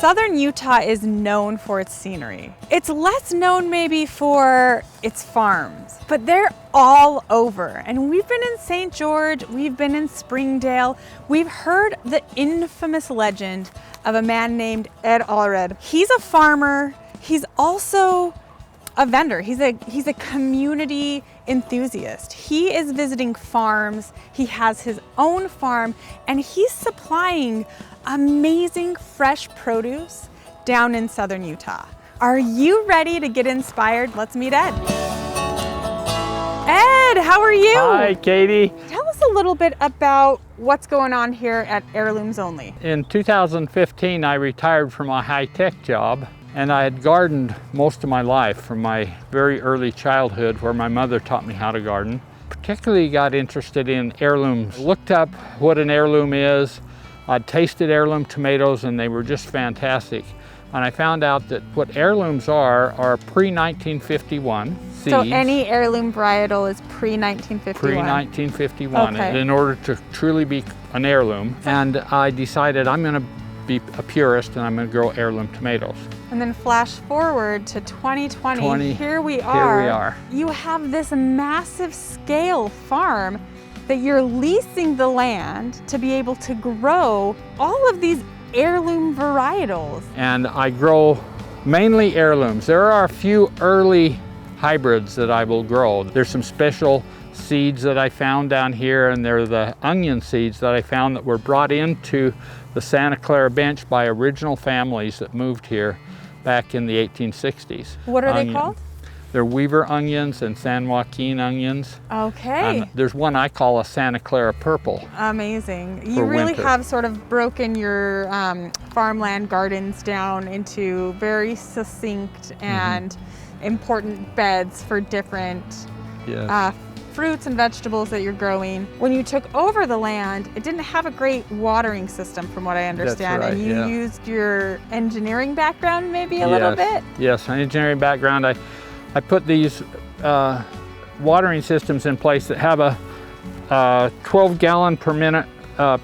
Southern Utah is known for its scenery. It's less known maybe for its farms, but they're all over. And we've been in St. George, we've been in Springdale, we've heard the infamous legend of a man named Ed Allred. He's a farmer, he's also a vendor. He's a community enthusiast. He is visiting farms, he has his own farm, and he's supplying amazing fresh produce down in Southern Utah. Are you ready to get inspired? Let's meet Ed. Ed, how are you? Hi, Katie. Tell us a little bit about what's going on here at Heirlooms Only. In 2015, I retired from a high-tech job, and I had gardened most of my life from my very early childhood, where my mother taught me how to garden. Particularly got interested in heirlooms. Looked up what an heirloom is. I'd tasted heirloom tomatoes and they were just fantastic. And I found out that what heirlooms are pre-1951 seeds. So any heirloom varietal is pre-1951? Pre-1951, Okay. in order to truly be an heirloom. And I decided I'm going to be a purist and I'm going to grow heirloom tomatoes. And then flash forward to 2020. Here we are. You have this massive scale farm that you're leasing the land to be able to grow all of these heirloom varietals. And I grow mainly heirlooms. There are a few early hybrids that I will grow. There's some special seeds that I found down here, and they're the onion seeds that I found that were brought into the Santa Clara Bench by original families that moved here back in the 1860s. What are they called? They're Weaver onions and San Joaquin onions. Okay. There's one I call a Santa Clara purple. Amazing. You really winter. have sort of broken your farmland gardens down into very succinct and important beds for different fruits and vegetables that you're growing. When you took over the land, it didn't have a great watering system from what I understand. That's right, and you used your engineering background maybe a little bit? Yes, an engineering background. I put these watering systems in place that have a 12 gallon per minute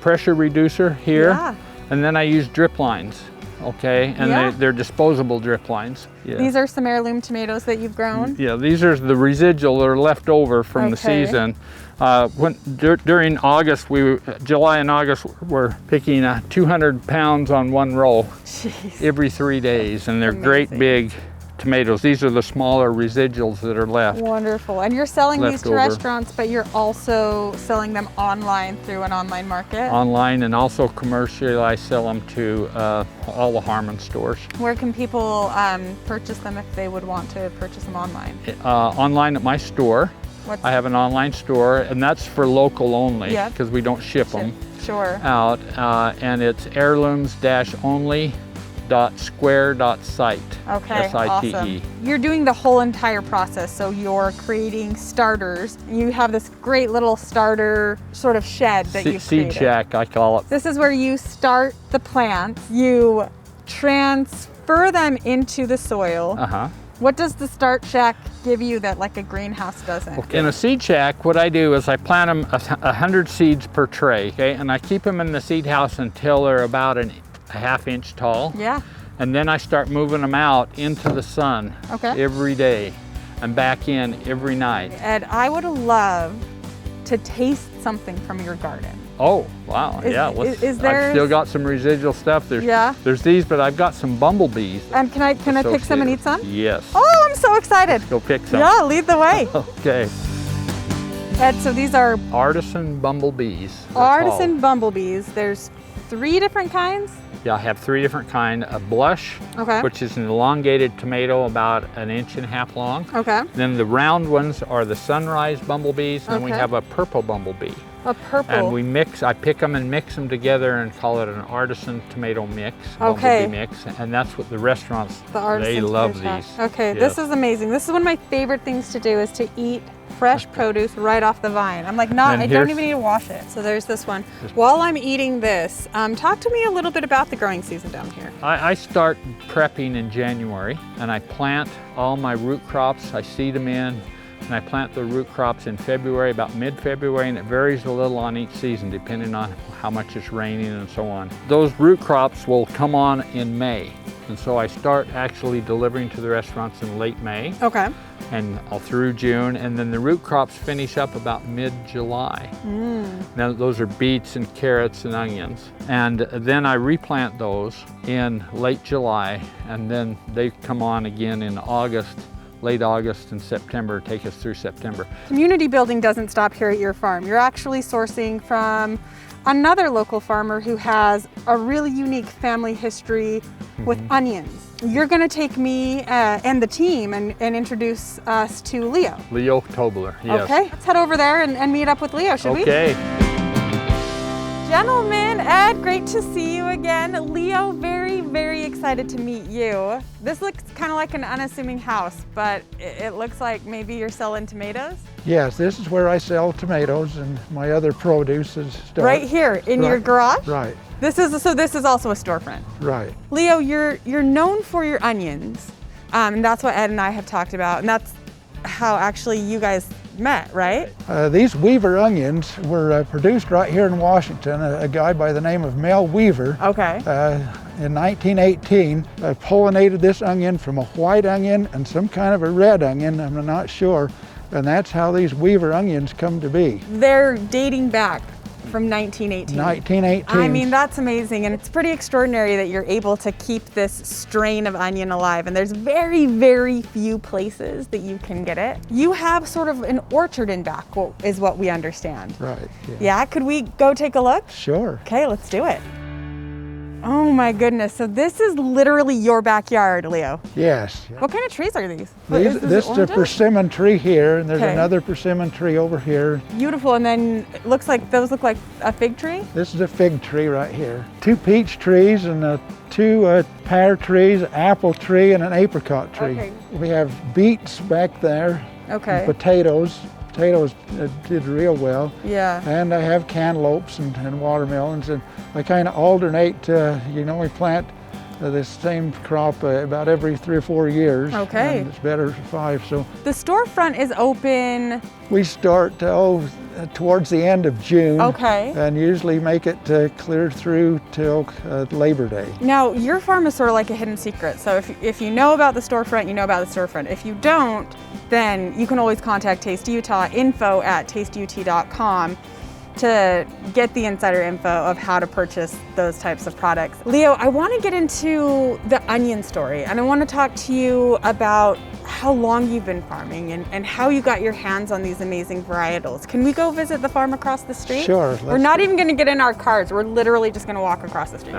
pressure reducer here. Yeah. And then I use drip lines, okay? And they're disposable drip lines. Yeah. These are some heirloom tomatoes that you've grown? Yeah, these are the residual that are left over from the season. During August, July and August, we're picking 200 pounds on one row. Jeez. Every 3 days, and they're great big tomatoes. These are the smaller residuals that are left. Wonderful. And you're selling these to over. restaurants, but you're also selling them online through an online market? Online, and also commercially, I sell them to all the Harmon stores. Where can people purchase them if they would want to purchase them online? Online at my store. I have an online store, and that's for local only, because we don't ship them out. And it's heirlooms-only.square.site. Okay, S-I-T-E. awesome. You're doing the whole entire process, so you're creating starters. You have this great little starter sort of shed that you've created. Seed shack, I call it. This is where you start the plants, you transfer them into the soil. What does the start shack give you that like a greenhouse doesn't? Okay. In a seed shack, what I do is I plant them 100 seeds per tray, okay? And I keep them in the seed house until they're about a half inch tall. Yeah. And then I start moving them out into the sun every day and back in every night. Ed, I would love to taste something from your garden. Oh, wow, I've still got some residual stuff. There's these, but I've got some bumblebees. And can I pick some and eat some? Yes. Oh, I'm so excited. Let's go pick some. Yeah, lead the way. Okay. Ed, so these are artisan bumblebees. Artisan bumblebees. There's 3 different kinds? Yeah, I have 3 different kinds. A blush, which is an elongated tomato about 1.5 inches long. Then the round ones are the sunrise bumblebees, and we have a purple bumblebee. A purple. And we I pick them and mix them together and call it an artisan tomato mix, bumblebee mix, and that's what the restaurants, they love these. Okay, this is amazing. This is one of my favorite things to do, is to eat fresh produce right off the vine. I'm like, I don't even need to wash it. So there's this one. While I'm eating this, talk to me a little bit about the growing season down here. I start prepping in January, and I plant all my root crops. I seed them in. and I plant the root crops in February, about mid-February, and it varies a little on each season depending on how much it's raining and so on. Those root crops will come on in May, and so I start actually delivering to the restaurants in late May. Okay. And all through June, and then the root crops finish up about mid-July. Now those are beets and carrots and onions. And then I replant those in late July, and then they come on again in August, late August and September, take us through September. Community building doesn't stop here at your farm. You're actually sourcing from another local farmer who has a really unique family history with onions. You're going to take me and the team and introduce us to Leo. Leo Tobler, yes. Okay, let's head over there and meet up with Leo, should we? Okay. Gentlemen, Ed, great to see you again. Leo, very, very excited to meet you. This looks kind of like an unassuming house, but it looks like maybe you're selling tomatoes? Yes, this is where I sell tomatoes and my other produce is stored. Right here in your garage? Right. This is also a storefront. Right. Leo, you're known for your onions, and that's what Ed and I have talked about, and that's how actually you guys met, right? These Weaver onions were produced right here in Washington. A guy by the name of Mel Weaver. Okay. In 1918, pollinated this onion from a white onion and some kind of a red onion, I'm not sure, and that's how these Weaver onions come to be. They're dating back from 1918. 1918. I mean, that's amazing, and it's pretty extraordinary that you're able to keep this strain of onion alive, and there's very, very few places that you can get it. You have sort of an orchard in back, is what we understand. Right. Yeah, could we go take a look? Sure. Okay, let's do it. Oh my goodness, so this is literally your backyard, Leo. Yes. What kind of trees are these? This is a persimmon tree here, and there's Okay. another persimmon tree over here. Beautiful, and then it looks like those look like a fig tree? This is a fig tree right here. 2 peach trees and 2 pear trees, an apple tree, and an apricot tree. Okay. We have beets back there. Okay. And potatoes. Potatoes did real well. Yeah. And I have cantaloupes and watermelons, and I kind of alternate. We plant the same crop about every 3 or 4 years. Okay. And it's better for 5. So The storefront is open. we start towards the end of June. Okay. And usually make it clear through till Labor Day. Now, your farm is sort of like a hidden secret. So if you know about the storefront, you know about the storefront. If you don't, then you can always contact Taste Utah, info@tasteut.com, to get the insider info of how to purchase those types of products. Leo, I want to get into the onion story, and I want to talk to you about how long you've been farming and how you got your hands on these amazing varietals. Can we go visit the farm across the street? Sure. We're not even going to get in our cars. We're literally just going to walk across the street.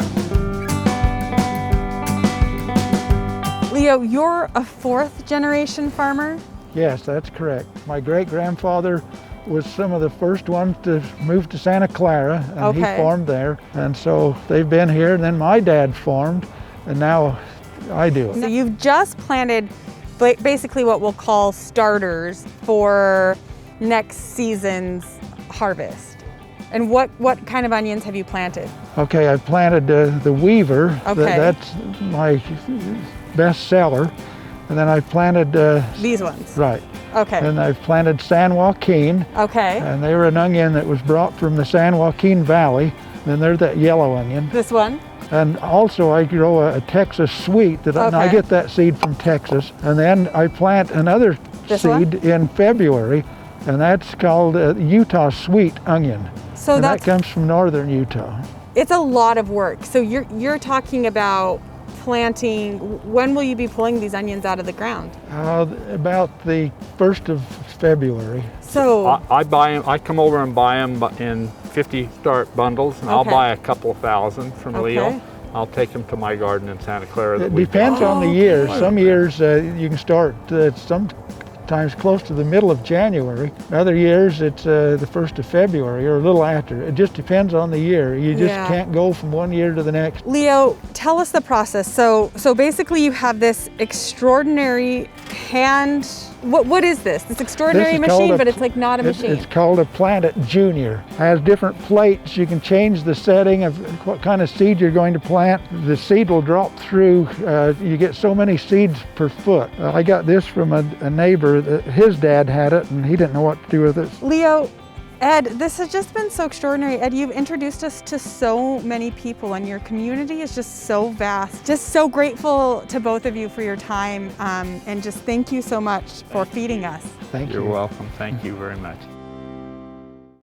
Leo, you're a 4th generation farmer? Yes, that's correct. My great-grandfather was some of the first ones to move to Santa Clara, and he farmed there. And so they've been here, and then my dad farmed, and now I do So it. you've just planted basically what we'll call starters for next season's harvest. And what kind of onions have you planted? Okay, I planted the Weaver. Okay. That's my best seller. And then I planted... These ones? Right. Okay. And I've planted San Joaquin. Okay. And they were an onion that was brought from the San Joaquin Valley. And they're that yellow onion. This one? And also I grow a Texas sweet that and I Okay. get that seed from Texas. And then I plant another This seed in February, and that's called Utah sweet onion. So and that that's, comes from northern Utah. it's a lot of work. So you're talking about planting. When will you be pulling these onions out of the ground? About the 1st of February. So I buy them. I come over and buy them in 50 start bundles, and I'll Okay. buy a couple thousand from Leo. Okay. I'll take them to my garden in Santa Clara. It depends on the year. Some years you can start sometimes close to the middle of January. Other years it's the 1st of February or a little after. It just depends on the year. You just Yeah. can't go from one year to the next. Leo, tell us the process. So basically you have this extraordinary hand What is this? This extraordinary machine, but it's like not a machine. It's called a Plant It Junior. It has different plates. You can change the setting of what kind of seed you're going to plant. The seed will drop through. You get so many seeds per foot. I got this from a neighbor. His dad had it, and he didn't know what to do with it. Leo, Ed, this has just been so extraordinary. Ed, you've introduced us to so many people, and your community is just so vast. Just so grateful to both of you for your time, and just thank you so much for feeding us. Thank you. You're welcome. Thank you very much.